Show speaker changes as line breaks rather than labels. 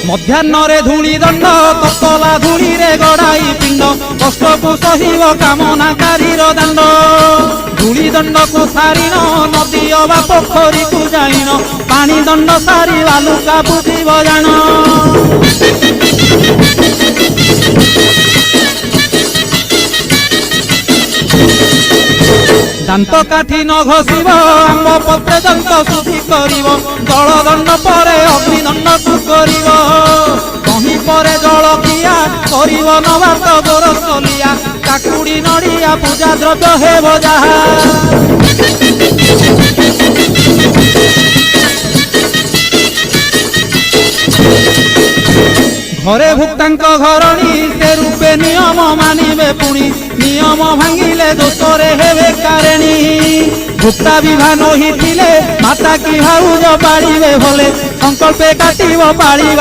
ମଧ୍ୟାହ୍ନରେ ଧୂଳି ଦଣ୍ଡ ତତଲା ଧୂଳିରେ ଗଡ଼ାଇ ପିଣ୍ଡ କଷ୍ଟକୁ ସହିବ କାମନାକାରୀର ଦାଣ୍ଡ। ଧୂଳି ଦଣ୍ଡକୁ ସାରିଣ ନଦୀ ଅବା ପୋଖରୀକୁ ଯାଇନ ପାଣି ଦଣ୍ଡ ସାରି ବାଲୁକା ବୁଝିବ ଜାଣ। ଦାନ୍ତ କାଠି ନ ଘଷିବ ଆମ୍ବ ପତ୍ରେ ଦନ୍ତ ଶୁଦ୍ଧି କରିବ ଜଳ ଦଣ୍ଡ ପରେ ଅଗ୍ନି ଦଣ୍ଡକୁ କରିବ। କହିଁ ପରେ ଜଳକିଆ କରିବ ନବାତ ଗୋରସଲିଆ କାକୁଡ଼ି ନଡ଼ିଆ ପୂଜା ଦ୍ରବ୍ୟ ହେବ ଯାହା। ଘରେ ଭୁକ୍ତାଙ୍କ ଘରଣୀ ସେ ରୂପେ ନିୟମ ମାନିବେ ପୁଣି ନିୟମ ଭାଙ୍ଗିଲେ ଦୋଷରେ ହେବେ କାରେଣୀ। ଭୁକ୍ତା ବିଭା ନୋହିଥିଲେ ମାତା କି ଭାଉଜ ପାଳିବେ ଭଲେ ସଂକଳ୍ପେ କାଟିବ ପାଳିବା।